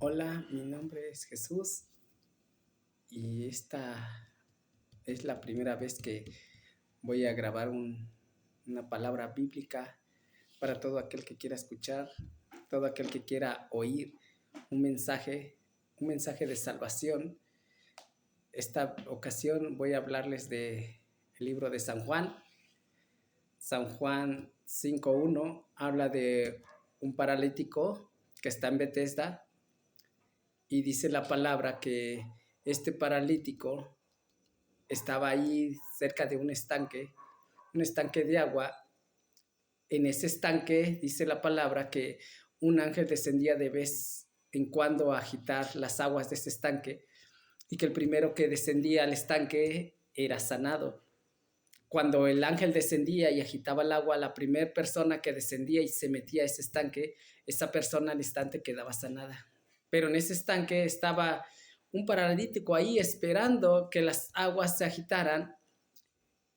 Hola, mi nombre es Jesús y esta es la primera vez que voy a grabar una palabra bíblica para todo aquel que quiera escuchar, todo aquel que quiera oír un un mensaje de salvación. Esta ocasión voy a hablarles del libro de San Juan. San Juan 5:1 habla de un paralítico que está en Betesda. Y dice la palabra que este paralítico estaba ahí cerca de un estanque de agua. En ese estanque dice la palabra que un ángel descendía de vez en cuando a agitar las aguas de ese estanque y que el primero que descendía al estanque era sanado. Cuando el ángel descendía y agitaba el agua, la primera persona que descendía y se metía a ese estanque, esa persona al instante quedaba sanada. Pero en ese estanque estaba un paralítico ahí esperando que las aguas se agitaran,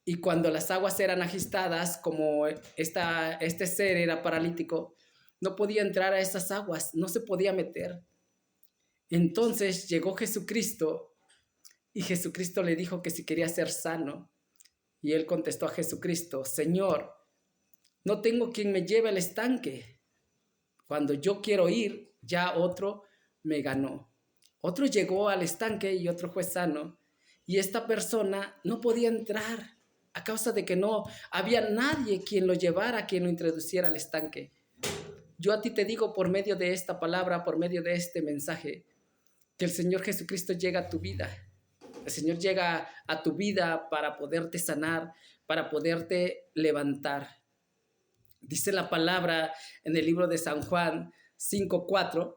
y cuando las aguas eran agitadas, como este ser era paralítico, no podía entrar a esas aguas, no se podía meter. Entonces llegó Jesucristo y Jesucristo le dijo que si quería ser sano, y él contestó a Jesucristo: Señor, no tengo quien me lleve al estanque. Cuando yo quiero ir, ya otro me ganó. Otro llegó al estanque y otro fue sano. Y esta persona no podía entrar a causa de que no había nadie quien lo llevara, quien lo introduciera al estanque. Yo a ti te digo por medio de esta palabra, por medio de este mensaje, que el Señor Jesucristo llega a tu vida. El Señor llega a tu vida para poderte sanar, para poderte levantar. Dice la palabra en el libro de San Juan 5:4,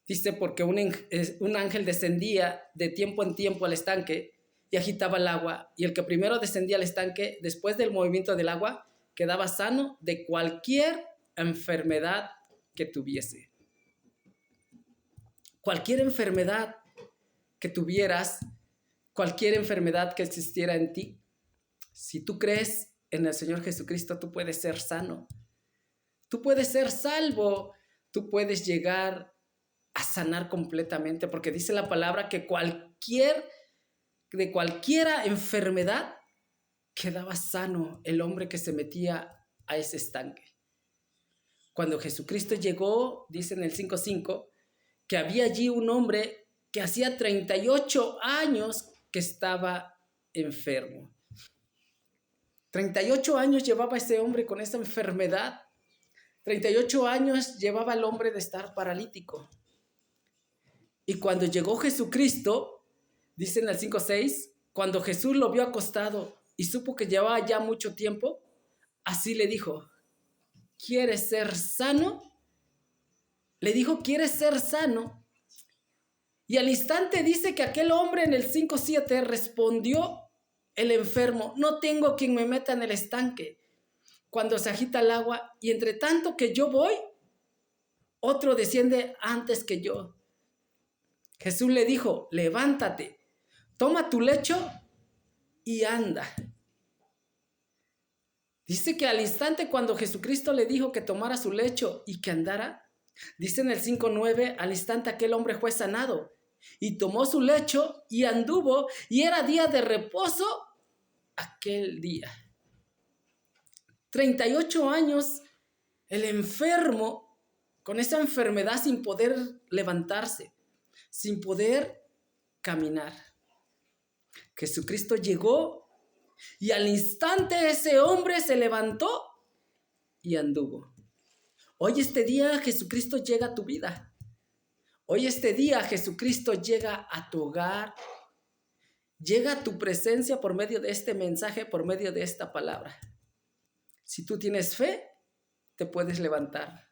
dice: porque un ángel descendía de tiempo en tiempo al estanque y agitaba el agua, y el que primero descendía al estanque, después del movimiento del agua, quedaba sano de cualquier enfermedad que tuviese. Cualquier enfermedad que tuvieras, cualquier enfermedad que existiera en ti, si tú crees en el Señor Jesucristo, tú puedes ser sano. Tú puedes ser salvo, tú puedes llegar a sanar completamente, porque dice la palabra que de cualquiera enfermedad quedaba sano el hombre que se metía a ese estanque. Cuando Jesucristo llegó, dice en el 5:5, que había allí un hombre que hacía 38 años que estaba enfermo. 38 años llevaba ese hombre con esa enfermedad. 38 años llevaba el hombre de estar paralítico. Y cuando llegó Jesucristo, dice en el 5:6, cuando Jesús lo vio acostado y supo que llevaba ya mucho tiempo, así le dijo: ¿quieres ser sano? Le dijo: ¿quieres ser sano? Y al instante dice que aquel hombre en el 5:7 respondió el enfermo: no tengo quien me meta en el estanque cuando se agita el agua, y entre tanto que yo voy, otro desciende antes que yo. Jesús le dijo: levántate, toma tu lecho y anda. Dice que al instante cuando Jesucristo le dijo que tomara su lecho y que andara, dice en el 5:9, al instante aquel hombre fue sanado y tomó su lecho y anduvo, y era día de reposo aquel día. 38 años el enfermo con esa enfermedad sin poder levantarse, sin poder caminar. Jesucristo llegó y al instante ese hombre se levantó y anduvo. Hoy este día Jesucristo llega a tu vida. Hoy este día Jesucristo llega a tu hogar. Llega a tu presencia por medio de este mensaje, por medio de esta palabra. Si tú tienes fe, te puedes levantar,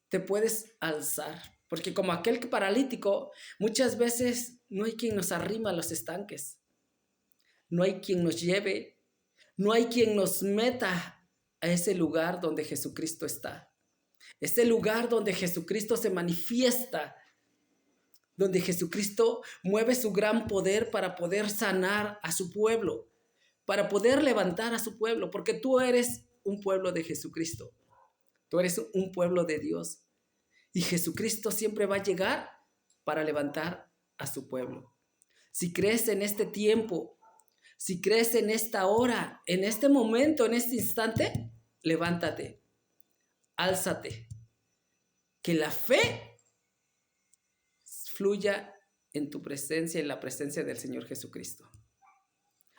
te puedes alzar. Porque como aquel paralítico, muchas veces no hay quien nos arrima a los estanques. No hay quien nos lleve, no hay quien nos meta a ese lugar donde Jesucristo está. Ese lugar donde Jesucristo se manifiesta, donde Jesucristo mueve su gran poder para poder sanar a su pueblo, para poder levantar a su pueblo, porque tú eres un pueblo de Jesucristo. Tú eres un pueblo de Dios. Y Jesucristo siempre va a llegar para levantar a su pueblo. Si crees en este tiempo, si crees en esta hora, en este momento, en este instante, levántate, álzate. Que la fe fluya en tu presencia, en la presencia del Señor Jesucristo.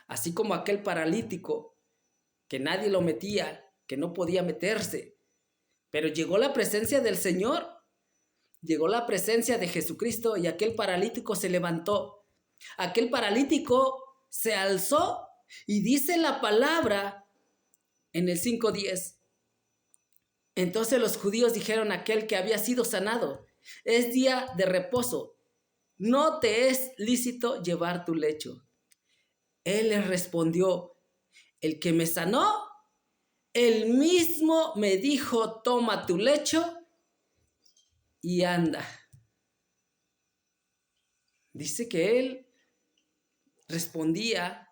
Así como aquel paralítico que nadie lo metía, que no podía meterse, pero llegó la presencia del Señor, llegó la presencia de Jesucristo y aquel paralítico se levantó. Aquel paralítico se alzó y dice la palabra en el 5:10. Entonces los judíos dijeron a aquel que había sido sanado: es día de reposo, no te es lícito llevar tu lecho. Él les respondió: el que me sanó, él mismo me dijo: toma tu lecho y anda. Dice que él respondía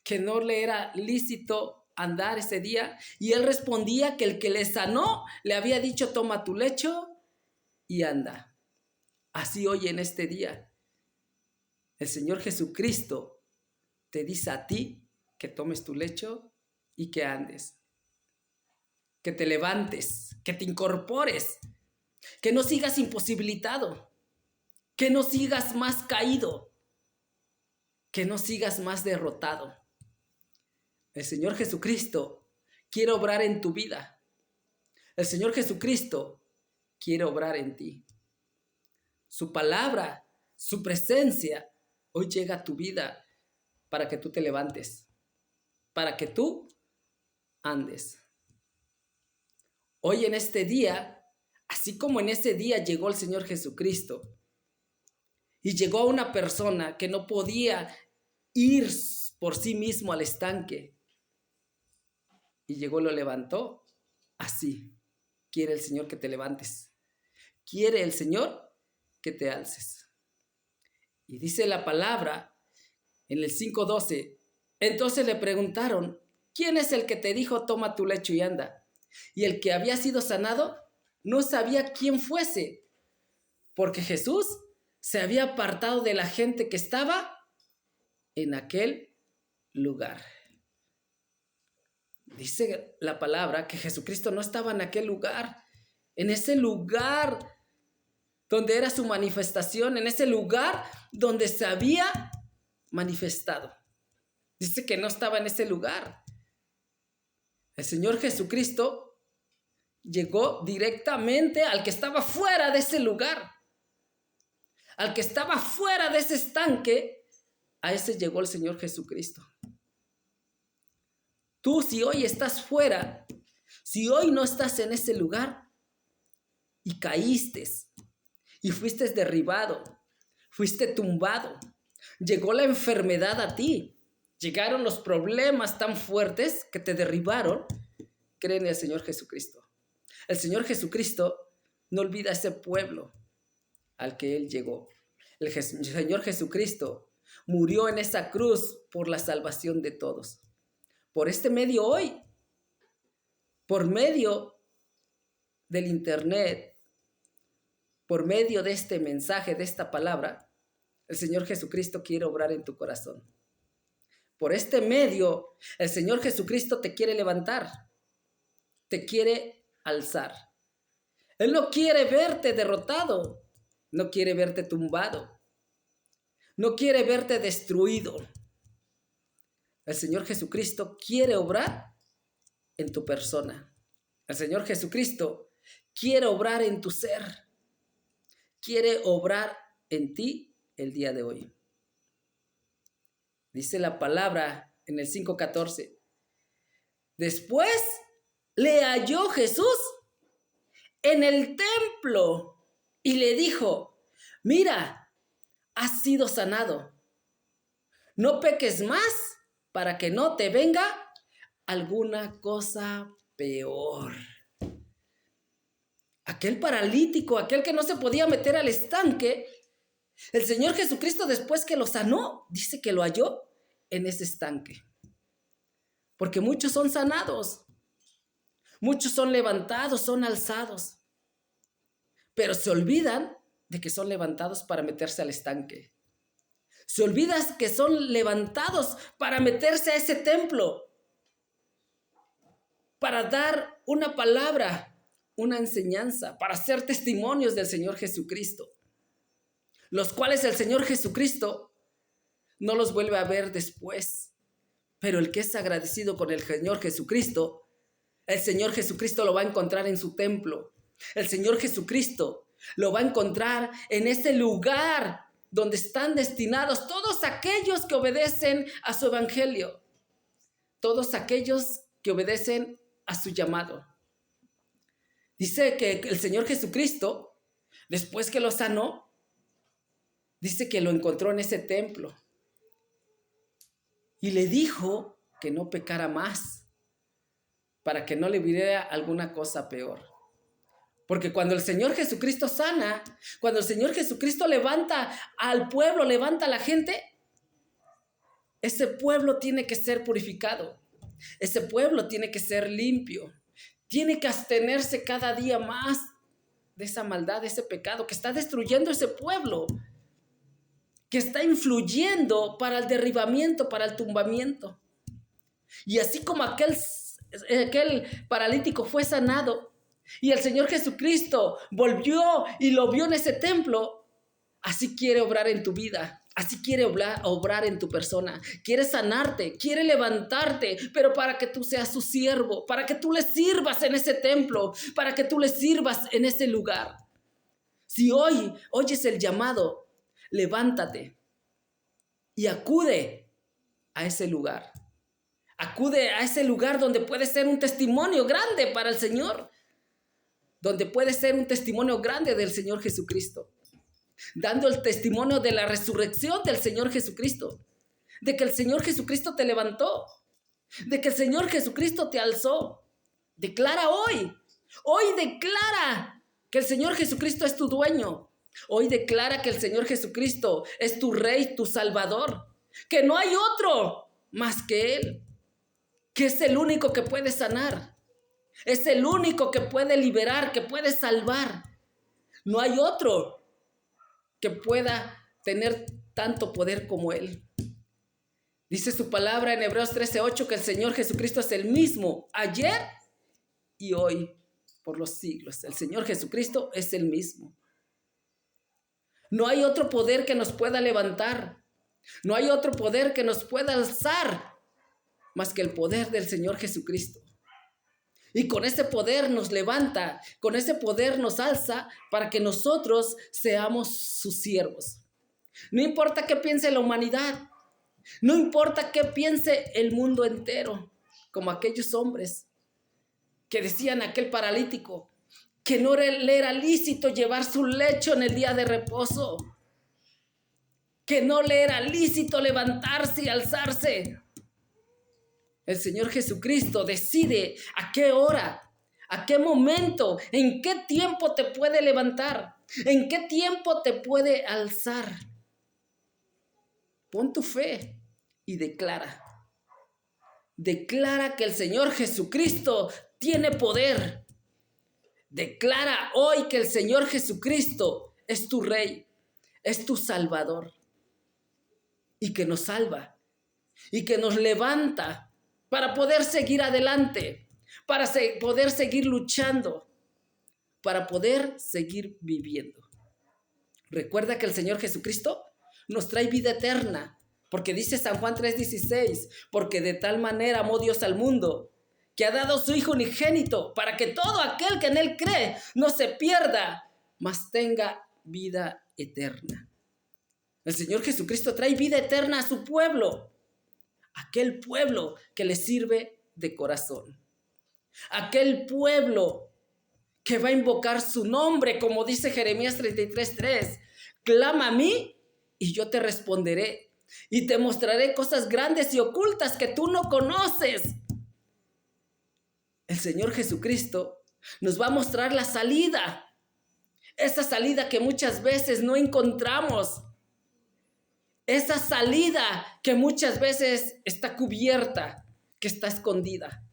que no le era lícito andar ese día, y él respondía que el que le sanó le había dicho: toma tu lecho y anda. Así hoy en este día el Señor Jesucristo te dice a ti que tomes tu lecho y que andes, que te levantes, que te incorpores, que no sigas imposibilitado, que no sigas más caído, que no sigas más derrotado. El Señor Jesucristo quiere obrar en tu vida. El Señor Jesucristo quiere obrar en ti. Su palabra, su presencia, hoy llega a tu vida para que tú te levantes, para que tú andes. Hoy en este día, así como en ese día llegó el Señor Jesucristo y llegó a una persona que no podía ir por sí mismo al estanque y llegó y lo levantó, así quiere el Señor que te levantes. Quiere el Señor que te alces. Y dice la palabra en el 5:12, entonces le preguntaron: ¿quién es el que te dijo toma tu lecho y anda? Y el que había sido sanado no sabía quién fuese, porque Jesús se había apartado de la gente que estaba en aquel lugar. Dice la palabra que Jesucristo no estaba en aquel lugar, en ese lugar donde era su manifestación, en ese lugar donde se había manifestado. Dice que no estaba en ese lugar. El Señor Jesucristo llegó directamente al que estaba fuera de ese lugar, al que estaba fuera de ese estanque. A ese llegó el Señor Jesucristo. Tú, si hoy estás fuera, si hoy no estás en ese lugar y caíste y fuiste derribado, fuiste tumbado, llegó la enfermedad a ti, llegaron los problemas tan fuertes que te derribaron, cree en el Señor Jesucristo. El Señor Jesucristo no olvida a ese pueblo al que Él llegó. El Señor Jesucristo murió en esa cruz por la salvación de todos. Por este medio hoy, por medio del internet, por medio de este mensaje, de esta palabra, el Señor Jesucristo quiere obrar en tu corazón. Por este medio, el Señor Jesucristo te quiere levantar, te quiere alzar. Él no quiere verte derrotado, no quiere verte tumbado, no quiere verte destruido. El Señor Jesucristo quiere obrar en tu persona. El Señor Jesucristo quiere obrar en tu ser. Quiere obrar en ti el día de hoy. Dice la palabra en el 5:14. Después le halló Jesús en el templo y le dijo: mira, has sido sanado. No peques más para que no te venga alguna cosa peor. Aquel paralítico, aquel que no se podía meter al estanque, el Señor Jesucristo, después que lo sanó, dice que lo halló en ese estanque. Porque muchos son sanados, muchos son levantados, son alzados. pero se olvidan de que son levantados para meterse al estanque. Se olvidan que son levantados para meterse a ese templo, para dar una palabra, una enseñanza, para ser testimonios del Señor Jesucristo, los cuales el Señor Jesucristo no los vuelve a ver después. Pero el que es agradecido con el Señor Jesucristo, el Señor Jesucristo lo va a encontrar en su templo. El Señor Jesucristo lo va a encontrar en ese lugar donde están destinados todos aquellos que obedecen a su evangelio, todos aquellos que obedecen a su llamado. Dice que el Señor Jesucristo, después que lo sanó, dice que lo encontró en ese templo y le dijo que no pecara más, para que no le viniera alguna cosa peor. Porque cuando el Señor Jesucristo sana, cuando el Señor Jesucristo levanta al pueblo, levanta a la gente, ese pueblo tiene que ser purificado. Ese pueblo tiene que ser limpio. Tiene que abstenerse cada día más de esa maldad, de ese pecado que está destruyendo ese pueblo, que está influyendo para el derribamiento, para el tumbamiento. Y así como aquel paralítico fue sanado y el Señor Jesucristo volvió y lo vio en ese templo, así quiere obrar en tu vida, así quiere obrar en tu persona. Quiere sanarte, quiere levantarte, pero para que tú seas su siervo, para que tú le sirvas en ese templo, para que tú le sirvas en ese lugar. Si hoy oyes el llamado, levántate y acude a ese lugar. Acude a ese lugar donde puede ser un testimonio grande para el Señor, donde puede ser un testimonio grande del Señor Jesucristo, dando el testimonio de la resurrección del Señor Jesucristo, de que el Señor Jesucristo te levantó, de que el Señor Jesucristo te alzó. Declara hoy declara que el Señor Jesucristo es tu dueño. Hoy declara que el Señor Jesucristo es tu Rey, tu Salvador, que no hay otro más que Él, que es el único que puede sanar, es el único que puede liberar, que puede salvar. No hay otro que pueda tener tanto poder como Él. Dice su palabra en Hebreos 13:8 que el Señor Jesucristo es el mismo ayer y hoy por los siglos. El Señor Jesucristo es el mismo. No hay otro poder que nos pueda levantar. No hay otro poder que nos pueda alzar más que el poder del Señor Jesucristo. Y con ese poder nos levanta, con ese poder nos alza para que nosotros seamos sus siervos. No importa qué piense la humanidad, no importa qué piense el mundo entero, como aquellos hombres que decían a aquel paralítico que no le era lícito llevar su lecho en el día de reposo, que no le era lícito levantarse y alzarse. El Señor Jesucristo decide a qué hora, a qué momento, en qué tiempo te puede levantar, en qué tiempo te puede alzar. Pon tu fe y declara. Declara que el Señor Jesucristo tiene poder. Declara hoy que el Señor Jesucristo es tu Rey, es tu Salvador, y que nos salva, y que nos levanta para poder seguir adelante, para poder seguir luchando, para poder seguir viviendo. Recuerda que el Señor Jesucristo nos trae vida eterna, porque dice San Juan 3:16, porque de tal manera amó Dios al mundo, que ha dado su Hijo unigénito, para que todo aquel que en Él cree no se pierda, mas tenga vida eterna. El Señor Jesucristo trae vida eterna a su pueblo, aquel pueblo que le sirve de corazón, aquel pueblo que va a invocar su nombre, como dice Jeremías 33:3, clama a mí y yo te responderé y te mostraré cosas grandes y ocultas que tú no conoces. El Señor Jesucristo nos va a mostrar la salida, esa salida que muchas veces no encontramos, esa salida que muchas veces está cubierta, que está escondida.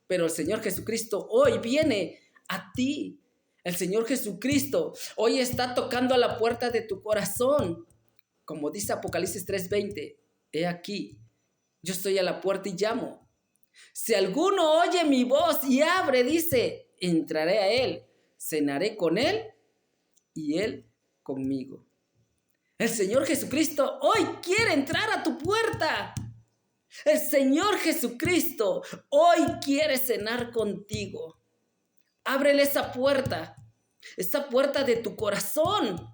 Pero el Señor Jesucristo hoy viene a ti. El Señor Jesucristo hoy está tocando a la puerta de tu corazón. Como dice Apocalipsis 3:20, he aquí, yo estoy a la puerta y llamo. Si alguno oye mi voz y abre, dice, entraré a él, cenaré con él y él conmigo. El Señor Jesucristo hoy quiere entrar a tu puerta. El Señor Jesucristo hoy quiere cenar contigo. Ábrele esa puerta de tu corazón.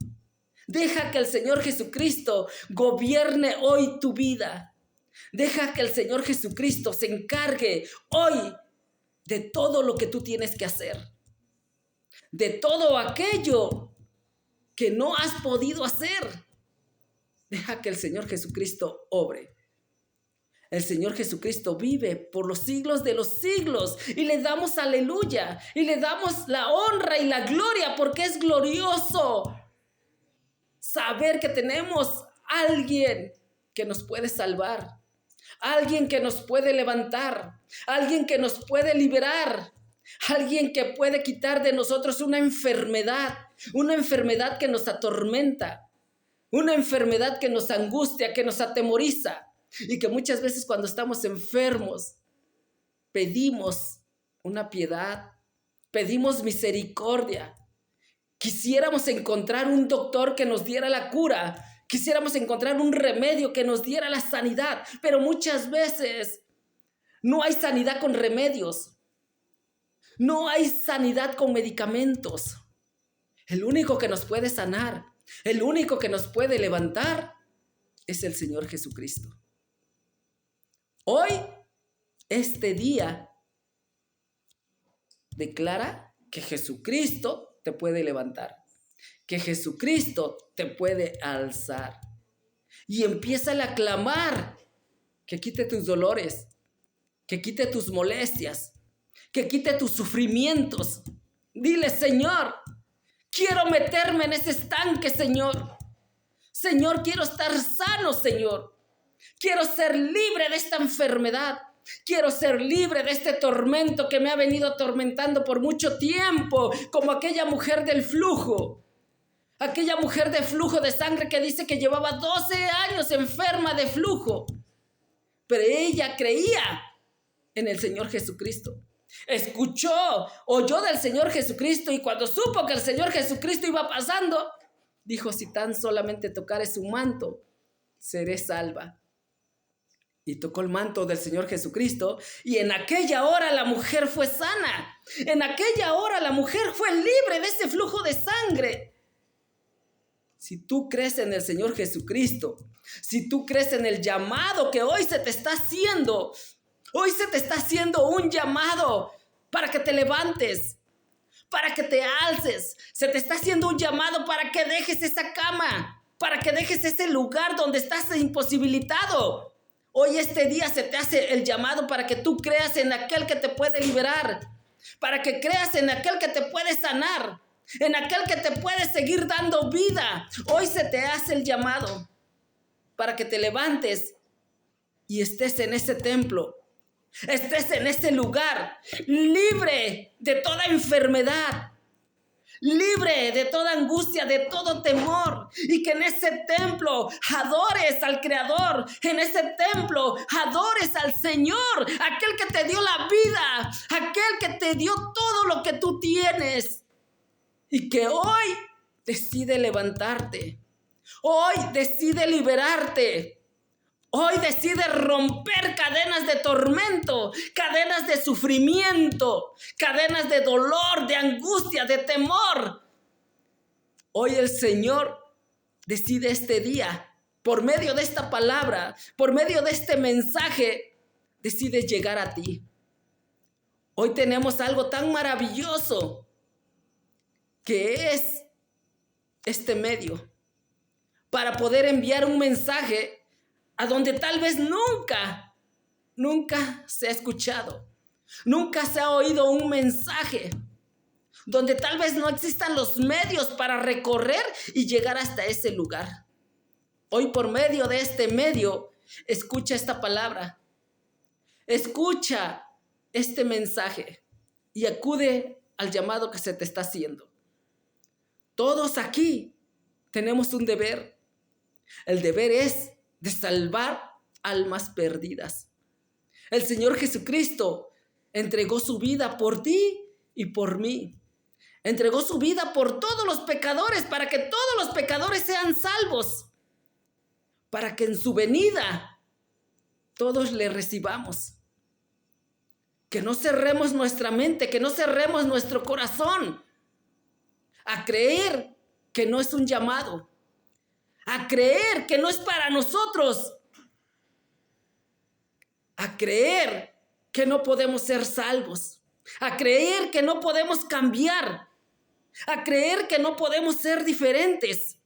Deja que el Señor Jesucristo gobierne hoy tu vida. Deja que el Señor Jesucristo se encargue hoy de todo lo que tú tienes que hacer. De todo aquello que no has podido hacer. Deja que el Señor Jesucristo obre. El Señor Jesucristo vive por los siglos de los siglos y le damos aleluya y le damos la honra y la gloria porque es glorioso saber que tenemos alguien que nos puede salvar, alguien que nos puede levantar, alguien que nos puede liberar, alguien que puede quitar de nosotros una enfermedad que nos atormenta, una enfermedad que nos angustia, que nos atemoriza. Y que muchas veces cuando estamos enfermos, pedimos una piedad, pedimos misericordia. Quisiéramos encontrar un doctor que nos diera la cura, quisiéramos encontrar un remedio que nos diera la sanidad, pero muchas veces no hay sanidad con remedios, no hay sanidad con medicamentos. El único que nos puede sanar, el único que nos puede levantar es el Señor Jesucristo. Hoy, este día, declara que Jesucristo te puede levantar, que Jesucristo te puede alzar. Y empieza a clamar que quite tus dolores, que quite tus molestias, que quite tus sufrimientos. Dile, Señor, quiero meterme en ese estanque, Señor. Señor, quiero estar sano, Señor. Quiero ser libre de esta enfermedad. Quiero ser libre de este tormento que me ha venido atormentando por mucho tiempo, como aquella mujer del flujo. Aquella mujer de flujo de sangre que dice que llevaba 12 años enferma de flujo. Pero ella creía en el Señor Jesucristo. Oyó del Señor Jesucristo y cuando supo que el Señor Jesucristo iba pasando, dijo, si tan solamente tocare su manto, seré salva. Y tocó el manto del Señor Jesucristo y en aquella hora la mujer fue sana. En aquella hora la mujer fue libre de ese flujo de sangre. Si tú crees en el Señor Jesucristo, si tú crees en el llamado que hoy se te está haciendo, hoy se te está haciendo un llamado para que te levantes, para que te alces. Se te está haciendo un llamado para que dejes esa cama, para que dejes ese lugar donde estás imposibilitado. Hoy este día se te hace el llamado para que tú creas en aquel que te puede liberar, para que creas en aquel que te puede sanar, en aquel que te puede seguir dando vida. Hoy se te hace el llamado para que te levantes y estés en ese templo, estés en ese lugar, libre de toda enfermedad, libre de toda angustia, de todo temor, y que en ese templo adores al Creador, en ese templo adores al Señor, aquel que te dio la vida, aquel que te dio todo lo que tú tienes, y que hoy decide levantarte, hoy decide liberarte. Hoy decide romper cadenas de tormento, cadenas de sufrimiento, cadenas de dolor, de angustia, de temor. Hoy el Señor decide este día, por medio de esta palabra, por medio de este mensaje, decide llegar a ti. Hoy tenemos algo tan maravilloso que es este medio para poder enviar un mensaje a donde tal vez nunca se ha escuchado, nunca se ha oído un mensaje, donde tal vez no existan los medios para recorrer y llegar hasta ese lugar. Hoy por medio de este medio, escucha esta palabra, escucha este mensaje y acude al llamado que se te está haciendo. Todos aquí tenemos un deber. El deber es de salvar almas perdidas. El Señor Jesucristo entregó su vida por ti y por mí. Entregó su vida por todos los pecadores, para que todos los pecadores sean salvos, para que en su venida todos le recibamos. Que no cerremos nuestra mente, que no cerremos nuestro corazón a creer que no es un llamado, a creer que no es para nosotros, a creer que no podemos ser salvos, a creer que no podemos cambiar, a creer que no podemos ser diferentes.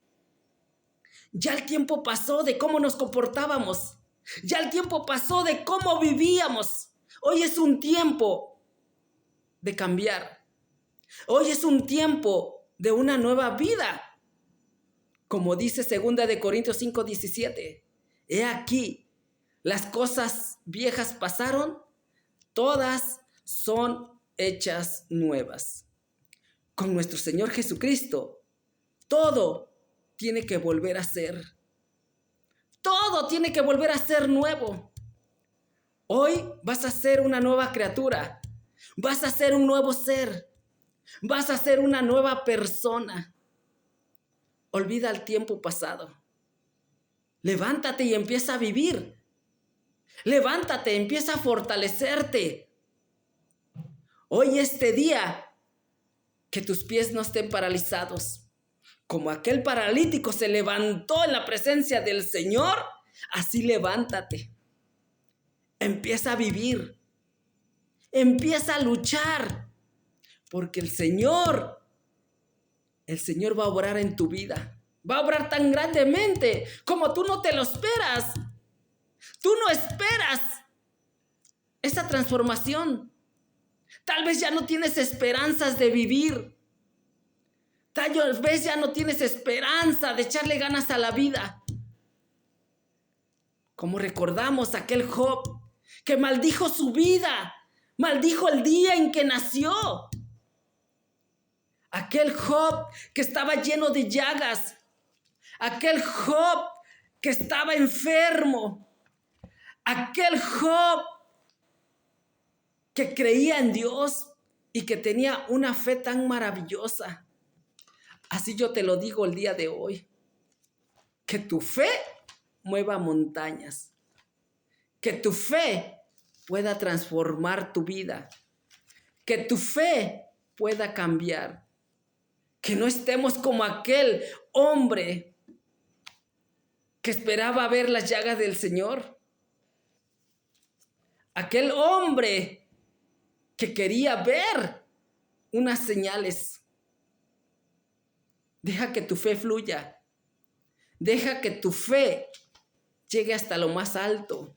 Ya el tiempo pasó de cómo nos comportábamos, ya el tiempo pasó de cómo vivíamos. Hoy es un tiempo de cambiar. Hoy es un tiempo de una nueva vida. Como dice 2 Corintios 5:17. He aquí, las cosas viejas pasaron, todas son hechas nuevas. Con nuestro Señor Jesucristo, todo tiene que volver a ser. Todo tiene que volver a ser nuevo. Hoy vas a ser una nueva criatura. Vas a ser un nuevo ser. Vas a ser una nueva persona. Olvida el tiempo pasado. Levántate y empieza a vivir. Levántate, empieza a fortalecerte. Hoy este día, que tus pies no estén paralizados. Como aquel paralítico se levantó en la presencia del Señor, así levántate. Empieza a vivir. Empieza a luchar. Porque el Señor va a obrar en tu vida. Va a obrar tan grandemente como tú no te lo esperas. Tú no esperas esa transformación. Tal vez ya no tienes esperanzas de vivir. Tal vez ya no tienes esperanza de echarle ganas a la vida. Como recordamos aquel Job que maldijo su vida, maldijo el día en que nació. Aquel Job que estaba lleno de llagas. Aquel Job que estaba enfermo. Aquel Job que creía en Dios y que tenía una fe tan maravillosa. Así yo te lo digo el día de hoy. Que tu fe mueva montañas. Que tu fe pueda transformar tu vida. Que tu fe pueda cambiar. Que no estemos como aquel hombre que esperaba ver las llagas del Señor. Aquel hombre que quería ver unas señales. Deja que tu fe fluya. Deja que tu fe llegue hasta lo más alto.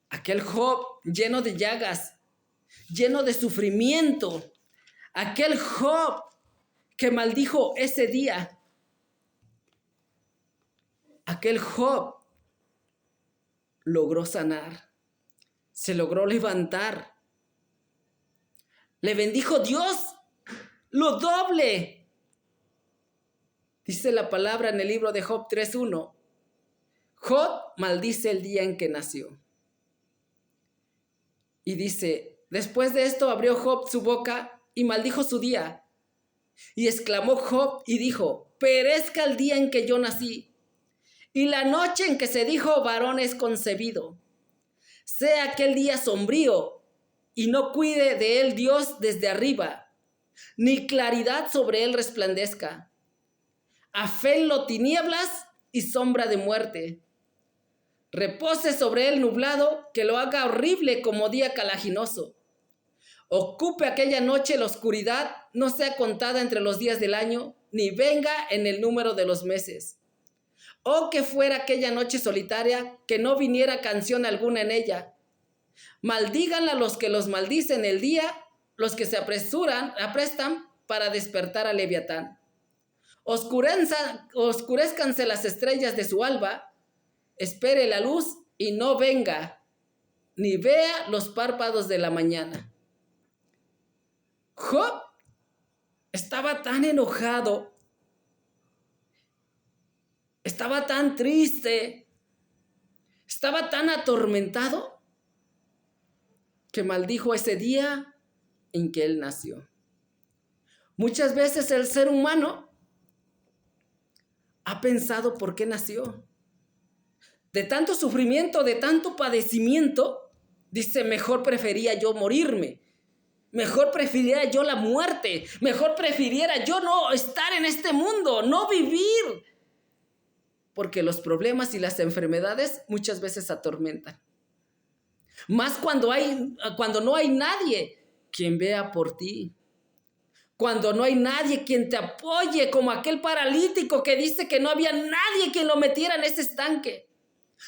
Aquel Job lleno de llagas, lleno de sufrimiento. Aquel Job que maldijo ese día. Aquel Job logró sanar. Se logró levantar. Le bendijo Dios lo doble. Dice la palabra en el libro de Job 3:1. Job maldice el día en que nació. Y dice, después de esto abrió Job su boca y maldijo su día. Y exclamó Job y dijo, perezca el día en que yo nací, y la noche en que se dijo varón es concebido. Sea aquel día sombrío, y no cuide de él Dios desde arriba, ni claridad sobre él resplandezca. Afénlo tinieblas y sombra de muerte. Repose sobre él nublado, que lo haga horrible como día calaginoso. Ocupe aquella noche la oscuridad, no sea contada entre los días del año, ni venga en el número de los meses. Oh, que fuera aquella noche solitaria, que no viniera canción alguna en ella. Maldíganla los que los maldicen el día, los que se aprestan para despertar a Leviatán. Oscurezcanse las estrellas de su alba, espere la luz y no venga, ni vea los párpados de la mañana. Job estaba tan enojado estaba tan triste, estaba tan atormentado, que maldijo ese día en que él nació. Muchas veces el ser humano ha pensado por qué nació. De tanto sufrimiento, de tanto padecimiento, dice, mejor prefería yo morirme. Mejor prefiriera yo la muerte. Mejor prefiriera yo no estar en este mundo, no vivir. Porque los problemas y las enfermedades muchas veces atormentan. Más cuando no hay nadie quien vea por ti. Cuando no hay nadie quien te apoye, como aquel paralítico que dice que no había nadie quien lo metiera en ese estanque.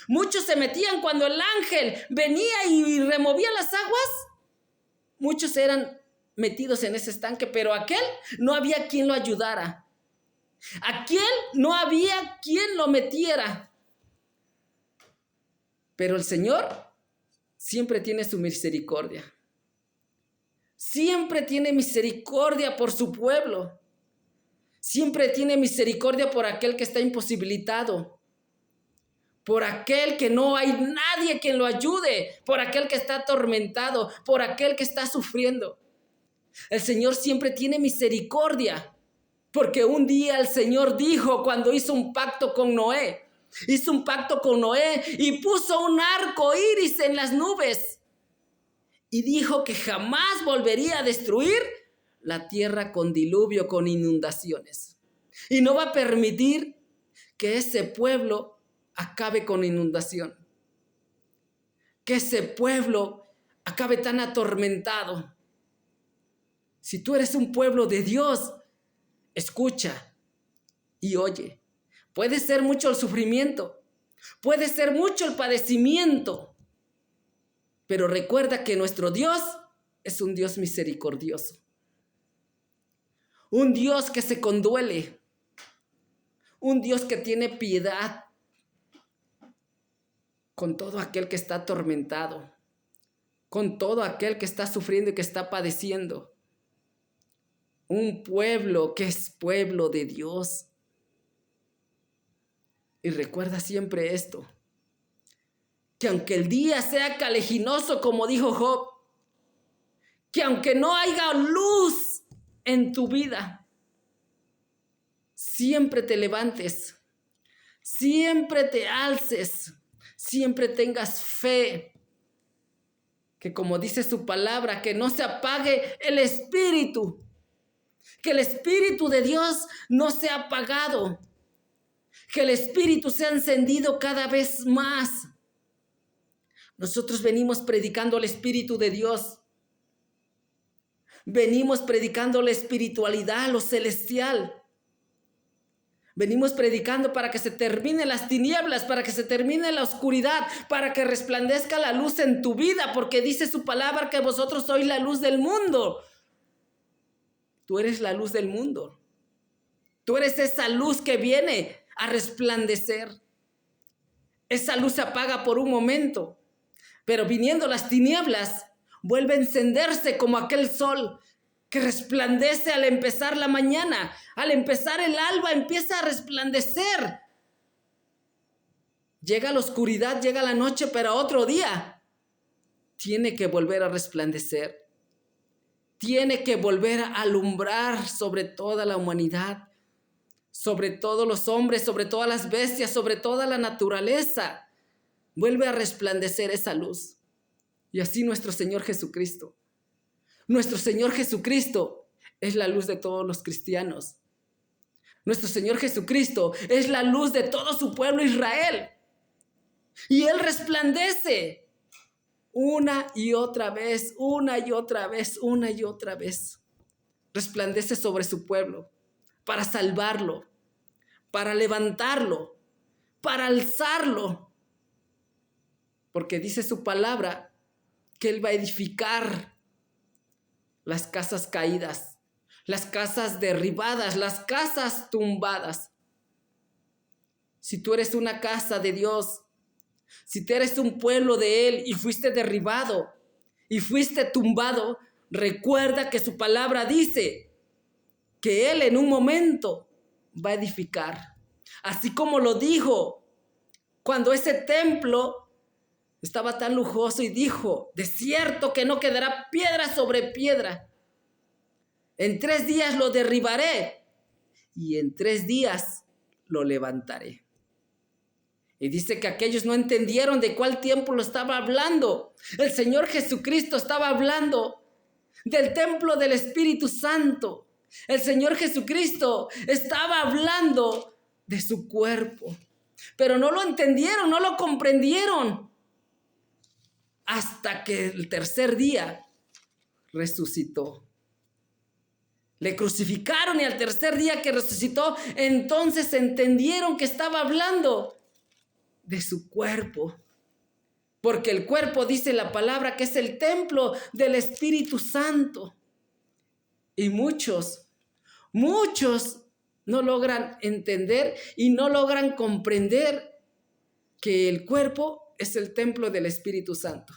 Muchos se metían cuando el ángel venía y removía las aguas. Muchos eran metidos en ese estanque, pero aquel no había quien lo ayudara. Aquel no había quien lo metiera. Pero el Señor siempre tiene su misericordia. Siempre tiene misericordia por su pueblo. Siempre tiene misericordia por aquel que está imposibilitado. Por aquel que no hay nadie quien lo ayude. Por aquel que está atormentado. Por aquel que está sufriendo. El Señor siempre tiene misericordia. Porque un día el Señor dijo cuando hizo un pacto con Noé. Hizo un pacto con Noé y puso un arco iris en las nubes. Y dijo que jamás volvería a destruir la tierra con diluvio, con inundaciones. Y no va a permitir que ese pueblo acabe con inundación. Que ese pueblo acabe tan atormentado. Si tú eres un pueblo de Dios, escucha y oye. Puede ser mucho el sufrimiento, puede ser mucho el padecimiento, pero recuerda que nuestro Dios es un Dios misericordioso. Un Dios que se conduele, un Dios que tiene piedad con todo aquel que está atormentado, con todo aquel que está sufriendo y que está padeciendo. Un pueblo que es pueblo de Dios. Y recuerda siempre esto, que aunque el día sea caliginoso, como dijo Job, que aunque no haya luz en tu vida, siempre te levantes, siempre te alces, siempre tengas fe, que como dice su palabra, que no se apague el espíritu, que el espíritu de Dios no sea apagado, que el espíritu sea encendido cada vez más. Nosotros venimos predicando el espíritu de Dios. Venimos predicando la espiritualidad, lo celestial. Venimos predicando para que se terminen las tinieblas, para que se termine la oscuridad, para que resplandezca la luz en tu vida, porque dice su palabra que vosotros sois la luz del mundo. Tú eres la luz del mundo. Tú eres esa luz que viene a resplandecer. Esa luz se apaga por un momento, pero viniendo las tinieblas, vuelve a encenderse como aquel sol que resplandece al empezar la mañana. Al empezar el alba empieza a resplandecer. Llega la oscuridad, llega la noche, pero otro día tiene que volver a resplandecer. Tiene que volver a alumbrar sobre toda la humanidad, sobre todos los hombres, sobre todas las bestias, sobre toda la naturaleza. Vuelve a resplandecer esa luz. Y así nuestro Señor Jesucristo. Nuestro Señor Jesucristo es la luz de todos los cristianos. Nuestro Señor Jesucristo es la luz de todo su pueblo Israel. Y Él resplandece una y otra vez, una y otra vez, una y otra vez. Resplandece sobre su pueblo para salvarlo, para levantarlo, para alzarlo. Porque dice su palabra que Él va a edificar las casas caídas, las casas derribadas, las casas tumbadas. Si tú eres una casa de Dios, si tú eres un pueblo de Él y fuiste derribado y fuiste tumbado, recuerda que su palabra dice que Él en un momento va a edificar. Así como lo dijo cuando ese templo estaba tan lujoso y dijo, de cierto que no quedará piedra sobre piedra. En 3 días lo derribaré y en 3 días lo levantaré. Y dice que aquellos no entendieron de cuál templo estaba hablando. El Señor Jesucristo estaba hablando del templo del Espíritu Santo. El Señor Jesucristo estaba hablando de su cuerpo. Pero no lo entendieron, no lo comprendieron. Hasta que el 3er día resucitó. Le crucificaron y al 3er día que resucitó, entonces entendieron que estaba hablando de su cuerpo. Porque el cuerpo, dice la palabra, que es el templo del Espíritu Santo. Y muchos no logran entender y no logran comprender que el cuerpo es el templo del Espíritu Santo.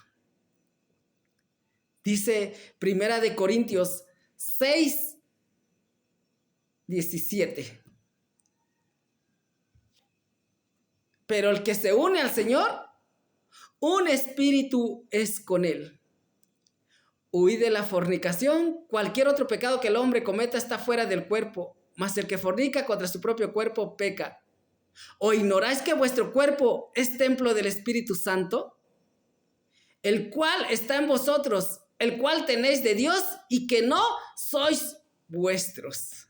Dice 1 Corintios 6:17. Pero el que se une al Señor, un espíritu es con él. Huid de la fornicación. Cualquier otro pecado que el hombre cometa está fuera del cuerpo, mas el que fornica contra su propio cuerpo peca. ¿O ignoráis que vuestro cuerpo es templo del Espíritu Santo, el cual está en vosotros, el cual tenéis de Dios y que no sois vuestros?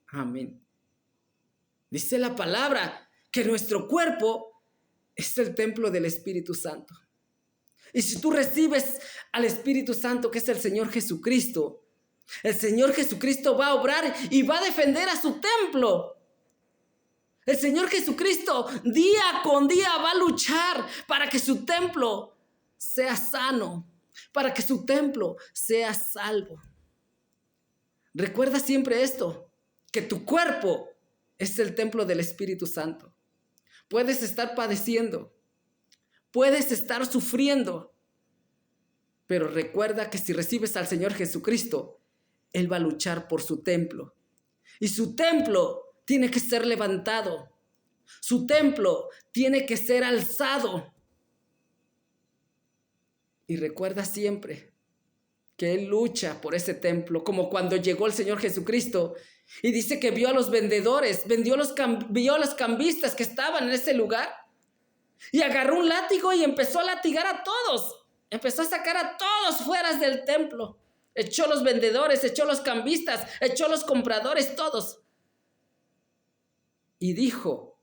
Amén. Dice la palabra que nuestro cuerpo es el templo del Espíritu Santo. Y si tú recibes al Espíritu Santo, que es el Señor Jesucristo, el Señor Jesucristo va a obrar y va a defender a su templo. El Señor Jesucristo día con día va a luchar para que su templo sea sano, para que su templo sea salvo. Recuerda siempre esto, que tu cuerpo es el templo del Espíritu Santo. Puedes estar padeciendo, puedes estar sufriendo, pero recuerda que si recibes al Señor Jesucristo, Él va a luchar por su templo. Y su templo tiene que ser levantado. Su templo tiene que ser alzado. Y recuerda siempre que Él lucha por ese templo, como cuando llegó el Señor Jesucristo y dice que vio a los vendedores, vio a los cambistas que estaban en ese lugar y agarró un látigo y empezó a latigar a todos. Empezó a sacar a todos fuera del templo. Echó los vendedores, echó los cambistas, echó los compradores, todos. Y dijo,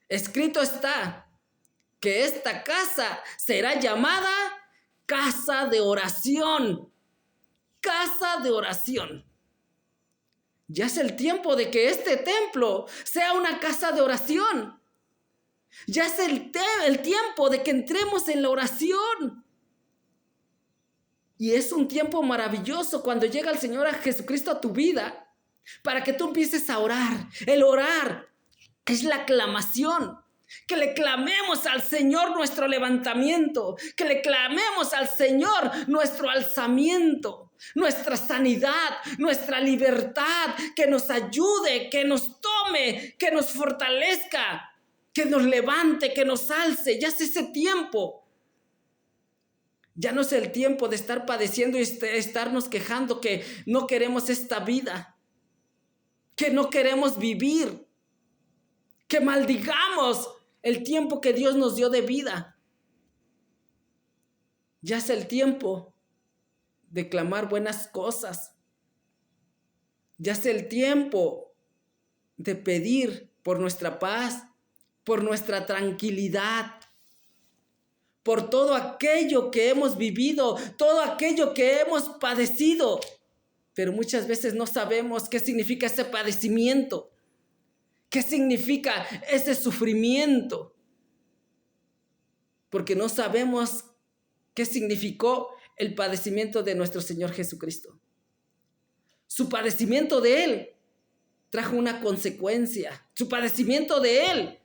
escrito está que esta casa será llamada casa de oración. Casa de oración. Ya es el tiempo de que este templo sea una casa de oración. Ya es el tiempo de que entremos en la oración. Y es un tiempo maravilloso cuando llega el Señor Jesucristo a tu vida para que tú empieces a orar. El orar es la clamación. Que le clamemos al Señor nuestro levantamiento. Que le clamemos al Señor nuestro alzamiento, nuestra sanidad, nuestra libertad. Que nos ayude, que nos tome, que nos fortalezca, que nos levante, que nos alce. Ya es ese tiempo. Ya no es el tiempo de estar padeciendo y estarnos quejando que no queremos esta vida, que no queremos vivir, que maldigamos el tiempo que Dios nos dio de vida. Ya es el tiempo de clamar buenas cosas. Ya es el tiempo de pedir por nuestra paz, por nuestra tranquilidad, por todo aquello que hemos vivido, todo aquello que hemos padecido. Pero muchas veces no sabemos qué significa ese padecimiento, qué significa ese sufrimiento, porque no sabemos qué significó el padecimiento de nuestro Señor Jesucristo. Su padecimiento de Él trajo una consecuencia. Su padecimiento de Él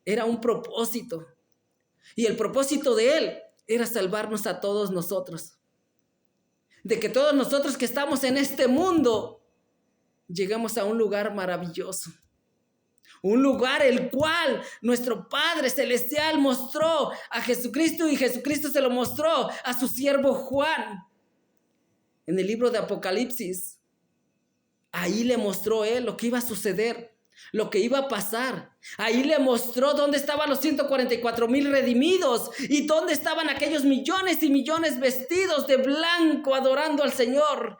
era un propósito. Y el propósito de Él era salvarnos a todos nosotros. De que todos nosotros que estamos en este mundo, llegamos a un lugar maravilloso. Un lugar el cual nuestro Padre Celestial mostró a Jesucristo y Jesucristo se lo mostró a su siervo Juan. En el libro de Apocalipsis, ahí le mostró él lo que iba a suceder, lo que iba a pasar. Ahí le mostró dónde estaban los 144,000 redimidos y dónde estaban aquellos millones y millones vestidos de blanco adorando al Señor.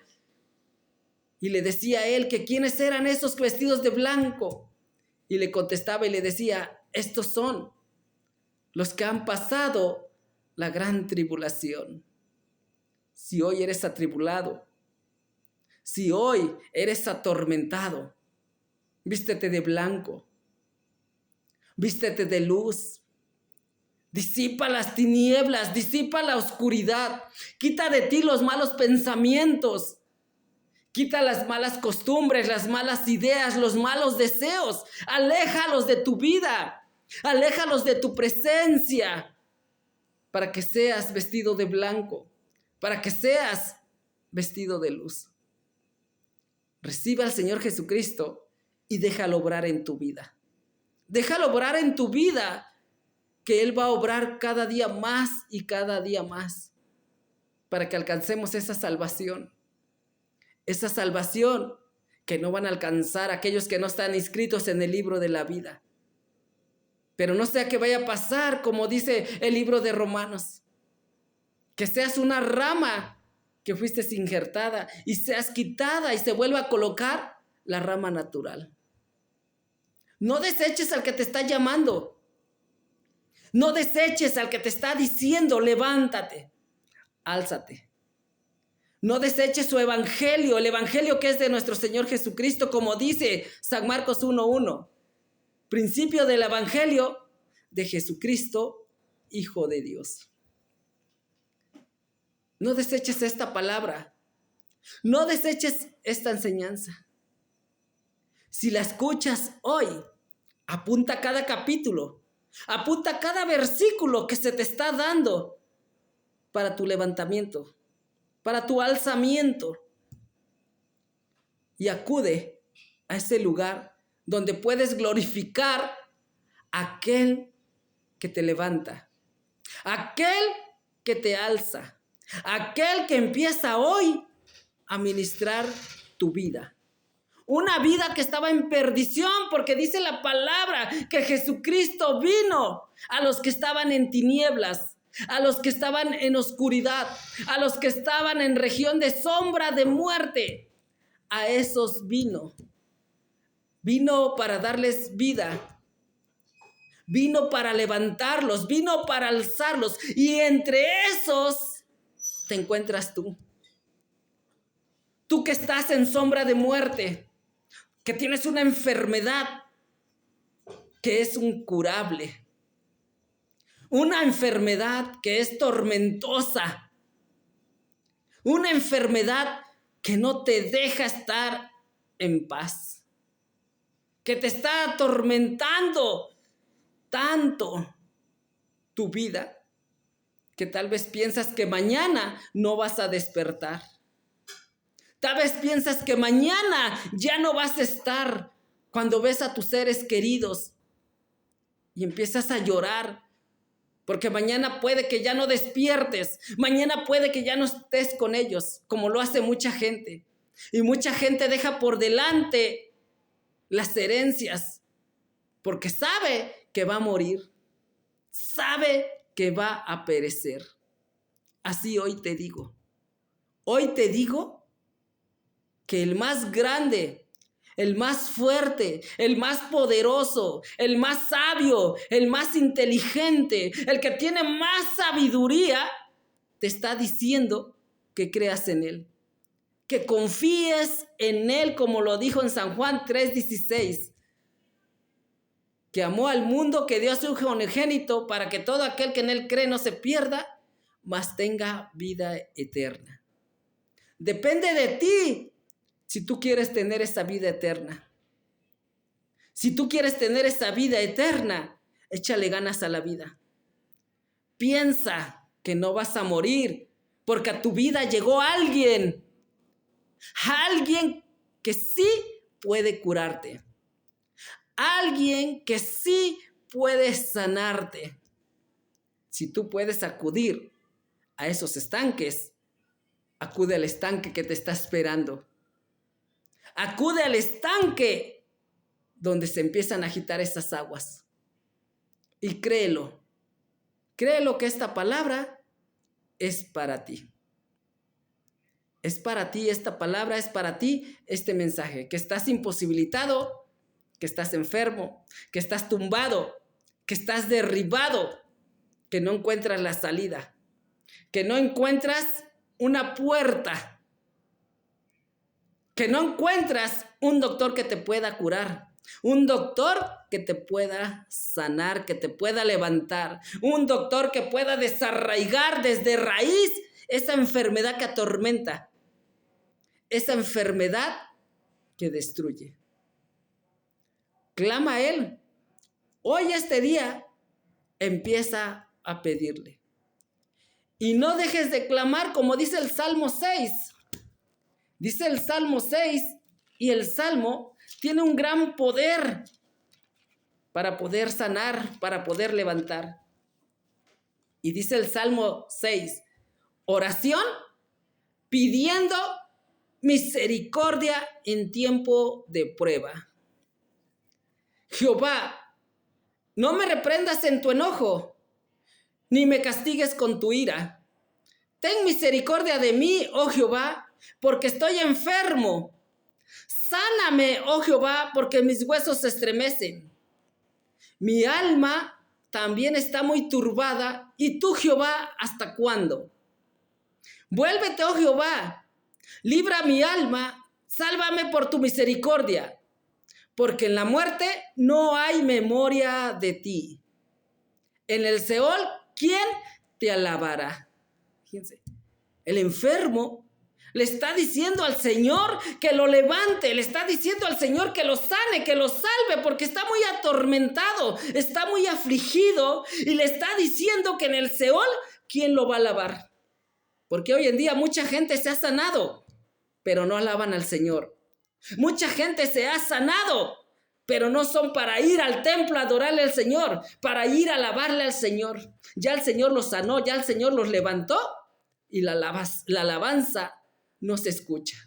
Y le decía a él que quiénes eran esos vestidos de blanco. Y le contestaba y le decía, estos son los que han pasado la gran tribulación. Si hoy eres atribulado, si hoy eres atormentado, vístete de blanco, vístete de luz, disipa las tinieblas, disipa la oscuridad, quita de ti los malos pensamientos, quita las malas costumbres, las malas ideas, los malos deseos, aléjalos de tu vida, aléjalos de tu presencia, para que seas vestido de blanco, para que seas vestido de luz. Recibe al Señor Jesucristo y déjalo obrar en tu vida. Déjalo obrar en tu vida, que Él va a obrar cada día más y cada día más, para que alcancemos esa salvación. Esa salvación que no van a alcanzar aquellos que no están inscritos en el libro de la vida. Pero no sea que vaya a pasar, como dice el libro de Romanos, que seas una rama que fuiste injertada y seas quitada y se vuelva a colocar la rama natural. No deseches al que te está llamando. No deseches al que te está diciendo, levántate, álzate. No deseches su evangelio, el evangelio que es de nuestro Señor Jesucristo, como dice San Marcos 1:1. Principio del evangelio de Jesucristo, Hijo de Dios. No deseches esta palabra. No deseches esta enseñanza. Si la escuchas hoy, apunta cada capítulo, apunta cada versículo que se te está dando para tu levantamiento, para tu alzamiento. Y acude a ese lugar donde puedes glorificar a aquel que te levanta, aquel que te alza, aquel que empieza hoy a ministrar tu vida. Una vida que estaba en perdición, porque dice la palabra que Jesucristo vino a los que estaban en tinieblas, a los que estaban en oscuridad, a los que estaban en región de sombra de muerte. A esos vino. Vino para darles vida. Vino para levantarlos, vino para alzarlos. Y entre esos te encuentras tú. Tú que estás en sombra de muerte, que tienes una enfermedad que es incurable, una enfermedad que es tormentosa, una enfermedad que no te deja estar en paz, que te está atormentando tanto tu vida, que tal vez piensas que mañana no vas a despertar. Tal vez piensas que mañana ya no vas a estar cuando ves a tus seres queridos y empiezas a llorar porque mañana puede que ya no despiertes, mañana puede que ya no estés con ellos, como lo hace mucha gente. Y mucha gente deja por delante las herencias porque sabe que va a morir, sabe que va a perecer. Así hoy te digo que el más grande, el más fuerte, el más poderoso, el más sabio, el más inteligente, el que tiene más sabiduría, te está diciendo que creas en Él, que confíes en Él, como lo dijo en San Juan 3:16, que amó al mundo, que dio a su Hijo unigénito para que todo aquel que en Él cree no se pierda, mas tenga vida eterna. Depende de ti si tú quieres tener esa vida eterna. Si tú quieres tener esa vida eterna, échale ganas a la vida. Piensa que no vas a morir, porque a tu vida llegó alguien que sí puede curarte. alguien que sí puede sanarte. Si tú puedes acudir a esos estanques, acude al estanque que te está esperando. Acude al estanque donde se empiezan a agitar esas aguas. Y créelo que esta palabra es para ti. Es para ti esta palabra, es para ti este mensaje, que estás imposibilitado, que estás enfermo, que estás tumbado, que estás derribado, que no encuentras la salida, que no encuentras una puerta, que no encuentras un doctor que te pueda curar, un doctor que te pueda sanar, que te pueda levantar, un doctor que pueda desarraigar desde raíz esa enfermedad que atormenta, esa enfermedad que destruye. Clama a Él. Hoy, este día, empieza a pedirle. Y no dejes de clamar como dice el Salmo 6. Dice el Salmo 6 y el Salmo tiene un gran poder para poder sanar, para poder levantar. Y dice el Salmo 6, oración pidiendo misericordia en tiempo de prueba. Jehová, no me reprendas en tu enojo, ni me castigues con tu ira. Ten misericordia de mí, oh Jehová, porque estoy enfermo. Sáname, oh Jehová, porque mis huesos se estremecen. Mi alma también está muy turbada, y tú, Jehová, ¿hasta cuándo? Vuélvete, oh Jehová, libra mi alma, sálvame por tu misericordia, porque en la muerte no hay memoria de ti. En el Seol, ¿quién te alabará? Fíjense, el enfermo le está diciendo al Señor que lo levante, le está diciendo al Señor que lo sane, que lo salve, porque está muy atormentado, está muy afligido, y le está diciendo que en el Seol, ¿quién lo va a alabar? Porque hoy en día mucha gente se ha sanado, pero no alaban al Señor. Mucha gente se ha sanado, pero no son para ir al templo a adorarle al Señor, para ir a alabarle al Señor. Ya el Señor los sanó, ya el Señor los levantó, y la alabanza no se escucha.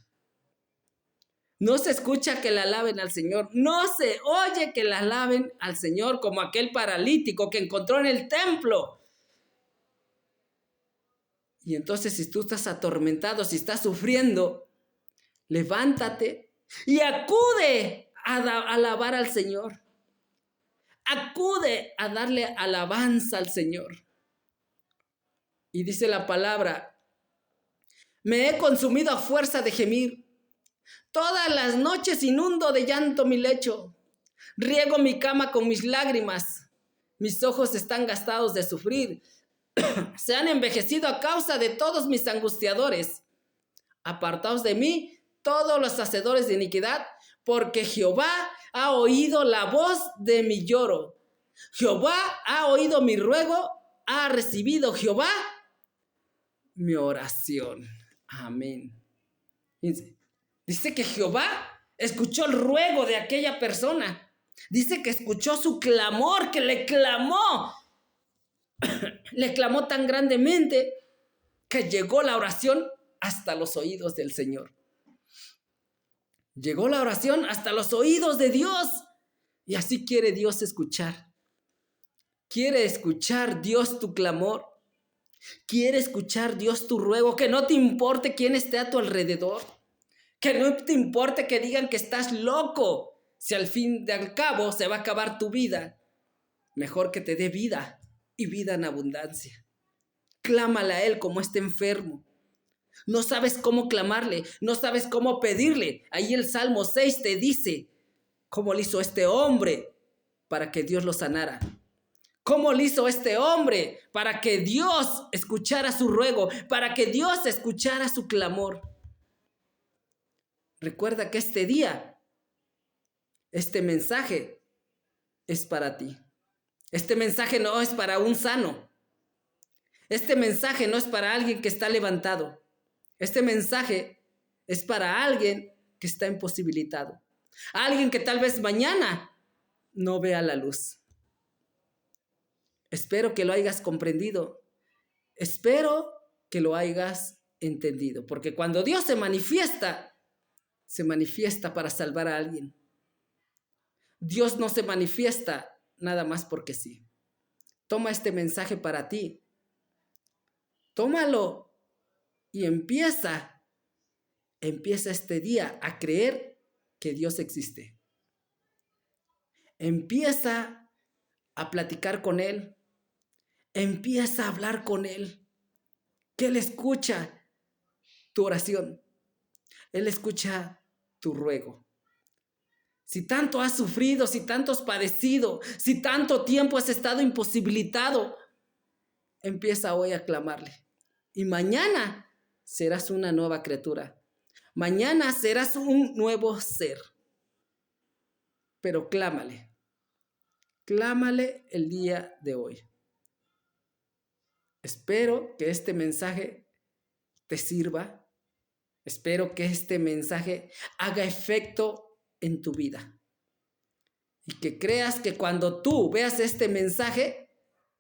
No se escucha que la alaben al Señor. No se oye que la alaben al Señor, como aquel paralítico que encontró en el templo. Y entonces, si tú estás atormentado, si estás sufriendo, levántate y acude a alabar al Señor. Acude a darle alabanza al Señor. Y dice la palabra: me he consumido a fuerza de gemir. Todas las noches inundo de llanto mi lecho. Riego mi cama con mis lágrimas. Mis ojos están gastados de sufrir. Se han envejecido a causa de todos mis angustiadores. Apartaos de mí todos los hacedores de iniquidad, porque Jehová ha oído la voz de mi lloro. Jehová ha oído mi ruego, ha recibido Jehová mi oración. Amén. Dice que Jehová escuchó el ruego de aquella persona. Dice que escuchó su clamor, que le clamó. Le clamó tan grandemente que llegó la oración hasta los oídos del Señor. Llegó la oración hasta los oídos de Dios. Y así quiere Dios escuchar. Quiere escuchar Dios tu clamor. Quiere escuchar Dios tu ruego. Que no te importe quién esté a tu alrededor. Que no te importe que digan que estás loco. Si al fin y al cabo se va a acabar tu vida. Mejor que te dé vida y vida en abundancia. Clámale a Él como este enfermo. No sabes cómo clamarle, no sabes cómo pedirle. Ahí el Salmo 6 te dice cómo le hizo este hombre para que Dios lo sanara. Cómo le hizo este hombre para que Dios escuchara su ruego, para que Dios escuchara su clamor. Recuerda que este día, este mensaje es para ti. Este mensaje no es para un sano. Este mensaje no es para alguien que está levantado. Este mensaje es para alguien que está imposibilitado. Alguien que tal vez mañana no vea la luz. Espero que lo hayas comprendido. Espero que lo hayas entendido. Porque cuando Dios se manifiesta para salvar a alguien. Dios no se manifiesta nada más porque sí. Toma este mensaje para ti. Tómalo y empieza este día a creer que Dios existe. Empieza a platicar con Él. Empieza a hablar con Él. Que Él escucha tu oración. Él escucha tu ruego. Si tanto has sufrido, si tanto has padecido, si tanto tiempo has estado imposibilitado, empieza hoy a clamarle. Y mañana serás una nueva criatura. Mañana serás un nuevo ser. Pero clámale. Clámale el día de hoy. Espero que este mensaje te sirva. Espero que este mensaje haga efecto en tu vida. Y que creas que cuando tú veas este mensaje,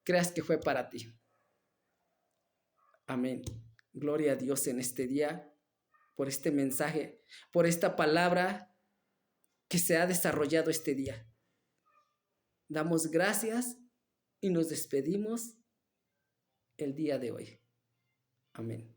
creas que fue para ti. Amén. Gloria a Dios en este día, por este mensaje, por esta palabra que se ha desarrollado este día. Damos gracias y nos despedimos el día de hoy. Amén.